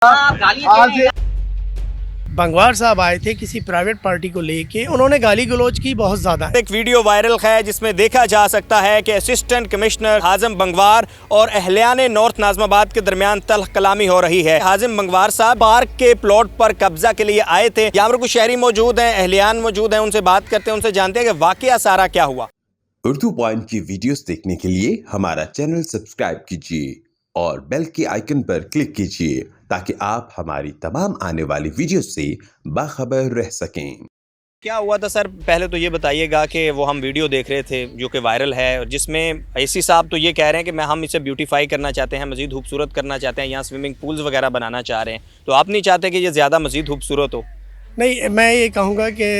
आज बंगवार साहब आए थे किसी प्राइवेट पार्टी को लेके, उन्होंने गाली गलौज की बहुत ज़्यादा। एक वीडियो वायरल है जिसमें देखा जा सकता है कि असिस्टेंट कमिश्नर हाजिम बंगवार और अहलियाने नॉर्थ नाजमाबाद के दरमियान तल्ख कलामी हो रही है। हाजिम बंगवार साहब पार्क के प्लॉट पर कब्जा के लिए आए थे। यहाँ पर कुछ शहरी मौजूद हैं, अहलियान मौजूद हैं, उनसे बात करते हैं, उनसे जानते हैं कि वाकया सारा क्या हुआ। उर्दू पॉइंट की वीडियोस देखने के लिए हमारा चैनल सब्सक्राइब कीजिए और बेल के आइकन पर क्लिक कीजिए ताकि आप हमारी तमाम आने वाली वीडियो से बाखबर रह सकें। क्या हुआ था सर, पहले तो ये बताइएगा कि वो हम वीडियो देख रहे थे जो कि वायरल है, जिसमें एसी साहब तो ये कह रहे हैं कि हम इसे ब्यूटीफाई करना चाहते हैं, मज़ीद खूबसूरत करना चाहते हैं, यहाँ स्विमिंग पूल्स वगैरह बनाना चाह रहे हैं, तो आप नहीं चाहते कि ये ज़्यादा मज़ीद खूबसूरत हो? नहीं, मैं ये कहूँगा कि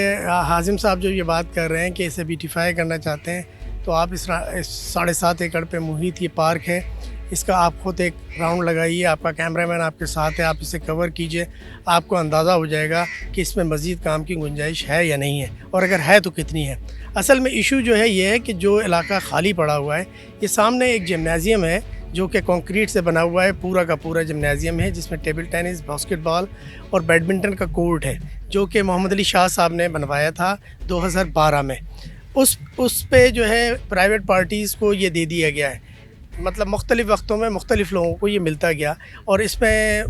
हाजिम साहब जो ये बात कर रहे हैं कि इसे ब्यूटीफाई करना चाहते हैं, तो आप इस 7.5 एकड़ पे मुहित ये पार्क है, इसका आप खुद एक राउंड लगाइए, आपका कैमरामैन आपके साथ है, आप इसे कवर कीजिए, आपको अंदाज़ा हो जाएगा कि इसमें मज़ीद काम की गुंजाइश है या नहीं है, और अगर है तो कितनी है। असल में इशू जो है ये है कि जो इलाका खाली पड़ा हुआ है, ये सामने एक जिम्नाजियम है जो कि कंक्रीट से बना हुआ है, पूरा का पूरा जिम्नाजियम है, जिसमें टेबल टेनिस, बास्केटबॉल और बैडमिंटन का कोर्ट है, जो कि मोहम्मद अली शाह साहब ने बनवाया था 2012 में। उस पे जो है प्राइवेट पार्टीज़ को ये दे दिया गया है, मतलब मुख्तलिफ़ वक्तों में मुख्तलिफ़ लोगों को ये मिलता गया, और इसमें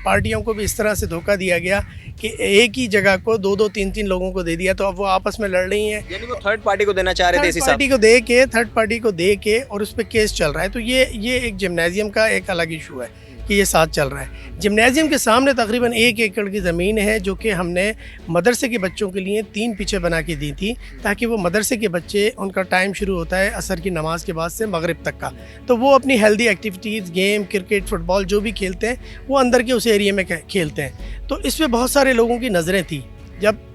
पार्टियों को भी इस तरह से धोखा दिया गया कि एक ही जगह को 2-2, 3-3 लोगों को दे दिया, तो अब वो आपस में लड़ रही हैं। यानी वो थर्ड पार्टी को देना चाह रहे थे, थर्ड पार्टी को दे के और उस पर केस चल रहा है। तो ये एक जिम्नाजियम का एक अलग इशू है कि ये साथ चल रहा है। जिम्नाजियम के सामने तकरीबन 1 एकड़ की ज़मीन है, जो कि हमने मदरसे के बच्चों के लिए 3 पिचें बना के दी थी, ताकि वो मदरसे के बच्चे, उनका टाइम शुरू होता है असर की नमाज के बाद से मगरिब तक का, तो वो अपनी healthy activities, game, cricket, football जो भी खेलते हैं वो अंदर के उस एरिया में खेलते हैं। तो इस पर बहुत सारे लोगों की नज़रें थी।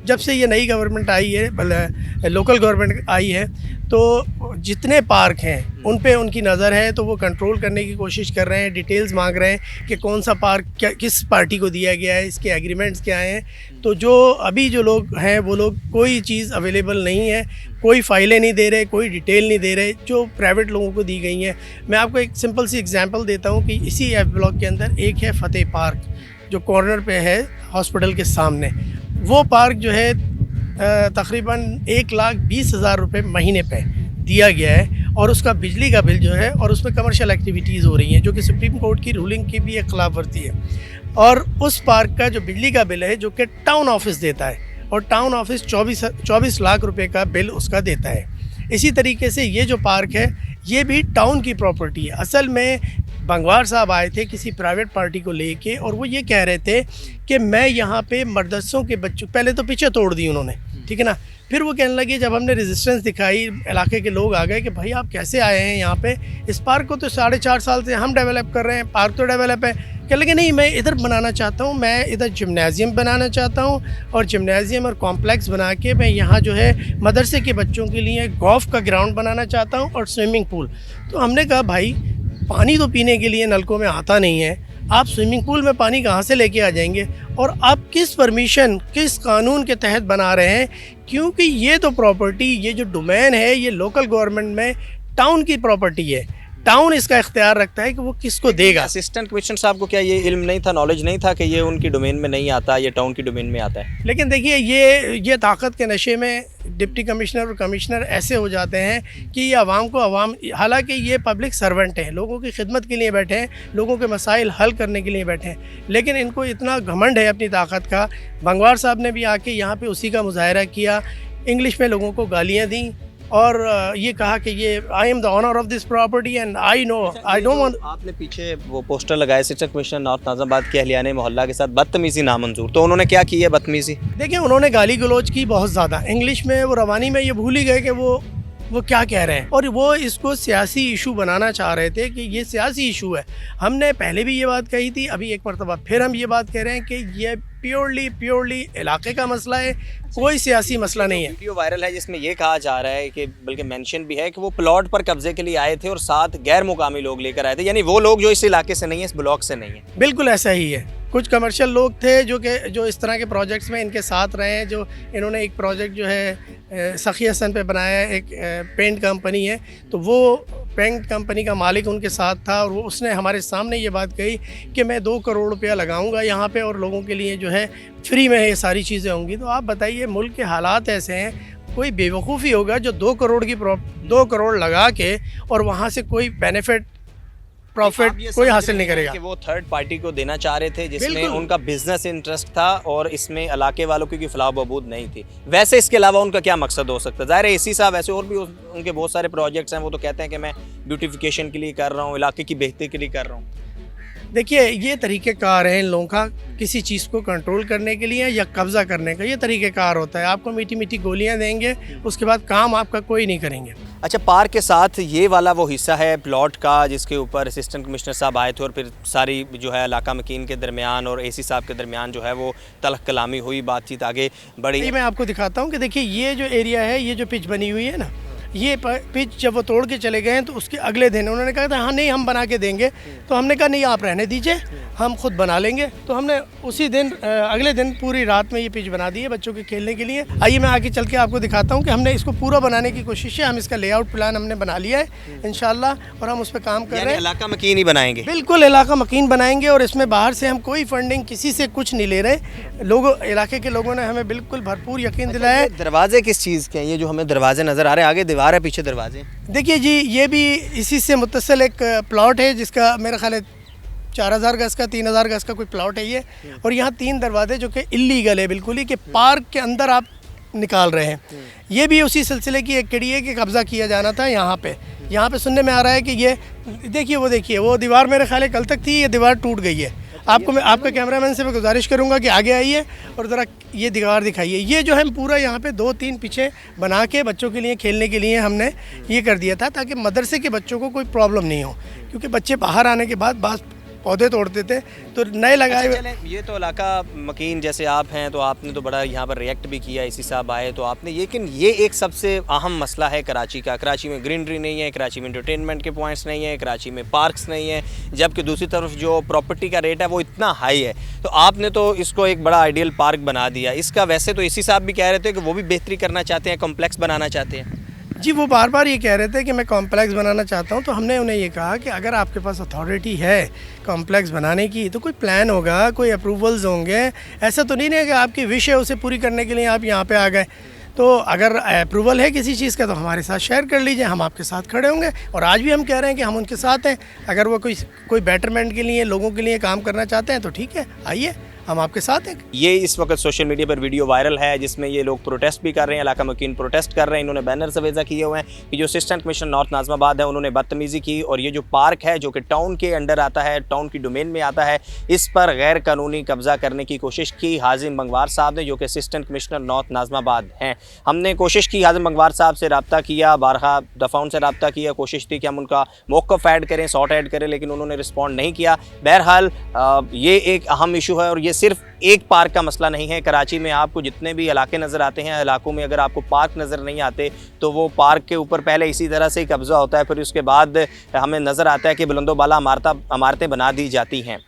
जब से ये नई गवर्नमेंट आई है, लोकल गवर्नमेंट आई है, तो जितने पार्क हैं उन पे उनकी नज़र है, तो वो कंट्रोल करने की कोशिश कर रहे हैं, डिटेल्स मांग रहे हैं कि कौन सा पार्क किस पार्टी को दिया गया है, इसके एग्रीमेंट्स क्या हैं। तो जो अभी जो लोग हैं वो लोग, कोई चीज़ अवेलेबल नहीं है, कोई फाइलें नहीं दे रहे, कोई डिटेल नहीं दे रहे जो प्राइवेट लोगों को दी गई हैं। मैं आपको एक सिंपल सी एग्जांपल देता हूँ कि इसी एफ ब्लॉक के अंदर एक है फतेह पार्क, जो कॉर्नर पे है हॉस्पिटल के सामने। वो पार्क जो है तकरीबन 1,20,000 रुपये महीने पे दिया गया है, और उसका बिजली का बिल जो है, और उसमें कमर्शियल एक्टिविटीज़ हो रही हैं, जो कि सुप्रीम कोर्ट की रूलिंग की भी एक खिलाफ वर्जी है। और उस पार्क का जो बिजली का बिल है, जो कि टाउन ऑफिस देता है, और टाउन ऑफिस 24 लाख रुपए का बिल उसका देता है। इसी तरीके से ये जो पार्क है ये भी टाउन की प्रॉपर्टी है। असल में बंगवार साहब आए थे किसी प्राइवेट पार्टी को लेके, और वो ये कह रहे थे कि मैं यहाँ पे मदरसों के बच्चों, पहले तो पीछे तोड़ दी उन्होंने, ठीक है ना, फिर वो कहने लगे, जब हमने रेजिस्टेंस दिखाई, इलाके के लोग आ गए कि भाई आप कैसे आए हैं यहाँ पे, इस पार्क को तो 4.5 साल से हम डेवलप कर रहे हैं, पार्क तो डेवलप है। कहने लगे नहीं, मैं इधर बनाना चाहता हूँ, मैं इधर जिम्नाजियम बनाना चाहता हूँ, और जिम्नाजियम और कॉम्प्लेक्स बना के मैं यहाँ जो है मदरसे के बच्चों के लिए गोल्फ का ग्राउंड बनाना चाहता हूँ, और स्विमिंग पूल। तो हमने कहा भाई, पानी तो पीने के लिए नलकों में आता नहीं है, आप स्विमिंग पूल में पानी कहाँ से लेके आ जाएंगे, और आप किस परमिशन, किस कानून के तहत बना रहे हैं? क्योंकि ये तो प्रॉपर्टी, ये जो डोमेन है, ये लोकल गवर्नमेंट में टाउन की प्रॉपर्टी है, टाउन इसका इख्तियार रखता है कि वो किसको देगा। असिस्टेंट कमिश्नर साहब को क्या ये इल्म नहीं था, नॉलेज नहीं था कि ये उनकी डोमेन में नहीं आता, ये टाउन की डोमेन में आता है? लेकिन देखिए, ये ताकत के नशे में डिप्टी कमिश्नर और कमिश्नर ऐसे हो जाते हैं कि ये हालांकि ये पब्लिक सर्वेंट हैं, लोगों की खिदमत के लिए बैठे हैं, लोगों के मसाइल हल करने के लिए बैठे हैं, लेकिन इनको इतना घमंड है अपनी ताकत का। बंगवार साहब ने भी आके यहाँ पे उसी का मुजाहरा किया, इंग्लिश में लोगों को गालियाँ दी, और ये कहा कि ये I am the owner of this property and I don't want. आपने पीछे वो पोस्टर लगाया असिस्टेंट कमिश्नर नॉर्थ नाज़िमाबाद के अहलियाने मोहल्ला के साथ बदतमीज़ी नामंजूर, तो उन्होंने क्या की है बदतमीज़ी? देखिए, उन्होंने गाली गलौज की बहुत ज़्यादा, इंग्लिश में वो रवानी में ये भूल ही गए कि वो क्या कह रहे हैं, और वो इसको सियासी इशू बनाना चाह रहे थे कि ये सियासी इशू है। हमने पहले भी ये बात कही थी, अभी एक मरतबा फिर हम ये बात कह रहे हैं कि ये प्योरली इलाके का मसला है, कोई सियासी मसला नहीं है। वीडियो वायरल है जिसमें ये कहा जा रहा है कि, बल्कि मेंशन भी है कि वो प्लॉट पर कब्जे के लिए आए थे और 7 गैर मुकामी लोग लेकर आए थे, यानी वो लोग जो इस इलाके से नहीं है, इस ब्लॉक से नहीं है। बिल्कुल ऐसा ही है। कुछ कमर्शियल लोग थे जो इस तरह के प्रोजेक्ट्स में इनके साथ रहे हैं। जो इन्होंने एक प्रोजेक्ट जो है सखी हसन पे बनाया है, एक पेंट कंपनी है, तो वो पेंट कंपनी का मालिक उनके साथ था, और वो उसने हमारे सामने ये बात कही कि मैं 2 करोड़ रुपया लगाऊंगा यहाँ पे और लोगों के लिए जो है फ्री में ये सारी चीज़ें होंगी। तो आप बताइए, मुल्क के हालात ऐसे हैं, कोई बेवकूफ़ी होगा जो 2 करोड़ लगा के और वहाँ से कोई बेनिफिट प्रॉफिट कोई हासिल नहीं करेगा। कि वो थर्ड पार्टी को देना चाह रहे थे जिसमें बिल्कुल। उनका बिजनेस इंटरेस्ट था और इसमें इलाके वालों की फलाह बहबूद नहीं थी। वैसे इसके अलावा उनका क्या मकसद हो सकता है? ज़ाहिर है एसी साहब ऐसे और भी उनके बहुत सारे प्रोजेक्ट्स हैं, वो तो कहते हैं कि मैं ब्यूटिफिकेशन के लिए कर रहा हूँ, इलाके की बेहतरी के लिए कर रहा हूँ। देखिए, ये तरीक़ेकार है इन लोगों का किसी चीज़ को कंट्रोल करने के लिए या कब्ज़ा करने का, ये तरीक़ेकार होता है। आपको मीठी मीठी गोलियां देंगे, उसके बाद काम आपका कोई नहीं करेंगे। अच्छा, पार्क के साथ ये वाला वो हिस्सा है प्लॉट का जिसके ऊपर असिस्टेंट कमिश्नर साहब आए थे और फिर सारी जो है इलाका मकीन के दरमियान और एसी साहब के दरमियान जो है वो तल्ख कलामी हुई, बातचीत आगे बढ़ी। ये मैं आपको दिखाता हूँ कि देखिए, ये जो एरिया है, ये जो पिच बनी हुई है ना, ये पिच जब वो तोड़ के चले गए हैं तो उसके अगले दिन उन्होंने कहा था हाँ नहीं हम बना के देंगे, तो हमने कहा नहीं आप रहने दीजिए, हम खुद बना लेंगे। तो हमने उसी दिन अगले दिन पूरी रात में ये पिच बना दी है बच्चों के खेलने के लिए। आइए मैं आगे चल के आपको दिखाता हूँ कि हमने इसको पूरा बनाने की कोशिश है। हम इसका लेआउट प्लान हमने बना लिया है इंशाल्लाह, और हम उस पर काम कर रहे हैं। इलाका मकीन ही बनाएंगे? बिल्कुल इलाका मकीन बनाएंगे, और इसमें बाहर से हम कोई फंडिंग किसी से कुछ नहीं ले रहे। लोगों इलाके के लोगों ने हमें बिल्कुल भरपूर यकीन दिलाया है। दरवाजे किस चीज़ के हैं? ये जो हमें दरवाजे नज़र आ रहे हैं, आगे दीवार है, पीछे दरवाजे। देखिए जी, ये भी इसी से मुत्तसिल एक प्लॉट है जिसका मेरा ख्याल है 4000 गज का 3000 गज का कोई प्लॉट है ये, और यहाँ 3 दरवाजे जो कि इल्लीगल है बिल्कुल ही, कि पार्क के अंदर आप निकाल रहे हैं। ये भी उसी सिलसिले की एक कड़ी है कि कब्ज़ा किया जाना था यहाँ पे सुनने में आ रहा है कि ये देखिए वो दीवार मेरे ख्याल है कल तक थी, ये दीवार टूट गई है। आपका कैमरामैन से मैं गुजारिश करूंगा कि आगे आइए और ज़रा ये दीवार दिखाइए। ये जो है पूरा यहाँ पे 2-3 पीछे बना के बच्चों के लिए खेलने के लिए हमने ये कर दिया था, ताकि मदरसे के बच्चों को कोई प्रॉब्लम नहीं हो, क्योंकि बच्चे बाहर आने के बाद पौधे तोड़ते थे तो नए लगाए हुए। ये तो इलाका मकीन जैसे आप हैं तो आपने तो बड़ा यहाँ पर रिएक्ट भी किया, इसी साहब आए तो आपने, लेकिन ये एक सबसे अहम मसला है कराची का। कराची में ग्रीनरी नहीं है, कराची में एंटरटेनमेंट के पॉइंट्स नहीं है, कराची में पार्क्स नहीं है, जबकि दूसरी तरफ जो प्रॉपर्टी का रेट है वो इतना हाई है। तो आपने तो इसको एक बड़ा आइडियल पार्क बना दिया। इसका वैसे तो इसी साहब भी कह रहे थे कि वो भी बेहतरी करना चाहते हैं, कॉम्प्लेक्स बनाना चाहते हैं। जी, वो बार बार ये कह रहे थे कि मैं कॉम्प्लेक्स बनाना चाहता हूँ। तो हमने उन्हें ये कहा कि अगर आपके पास अथॉरिटी है कॉम्प्लेक्स बनाने की तो कोई प्लान होगा, कोई अप्रूवल्स होंगे। ऐसा तो नहीं है कि आपकी विश है उसे पूरी करने के लिए आप यहाँ पे आ गए। तो अगर अप्रूवल है किसी चीज़ का तो हमारे साथ शेयर कर लीजिए, हम आपके साथ खड़े होंगे। और आज भी हम कह रहे हैं कि हम उनके साथ हैं। अगर वो कोई बेटरमेंट के लिए, लोगों के लिए काम करना चाहते हैं तो ठीक है, आइए, हम आपके साथ हैं। ये इस वक्त सोशल मीडिया पर वीडियो वायरल है जिसमें ये लोग प्रोटेस्ट भी कर रहे हैं, इलाका मकीन प्रोटेस्ट कर रहे हैं। इन्होंने बैनर सवेजा किए हुए हैं कि जो असिस्टेंट कमिश्नर नॉर्थ नाज़िमाबाद है उन्होंने बदतमीज़ी की, और ये जो पार्क है जो कि टाउन के अंडर आता है, टाउन की डोमेन में आता है, इस पर गैर कानूनी कब्जा करने की कोशिश की हाजिम बंगवार साहब ने, जो कि असिस्टेंट कमिश्नर नॉर्थ नाज़िमाबाद हैं। हमने कोशिश की हाजिम बंगवार साहब से रब्ता किया, बारहा दफ़ा उनसे रब्ता किया, कोशिश थी कि हम उनका मौक़िफ़ ऐड करें, सॉर्ट ऐड करें, लेकिन उन्होंने रिस्पॉन्ड नहीं किया। बहरहाल ये एक अहम इशू है, और ये सिर्फ एक पार्क का मसला नहीं है। कराची में आपको जितने भी इलाके नज़र आते हैं, इलाकों में अगर आपको पार्क नज़र नहीं आते तो वो पार्क के ऊपर पहले इसी तरह से ही कब्ज़ा होता है, फिर उसके बाद हमें नज़र आता है कि बुलंदो बाला इमारतें बना दी जाती हैं।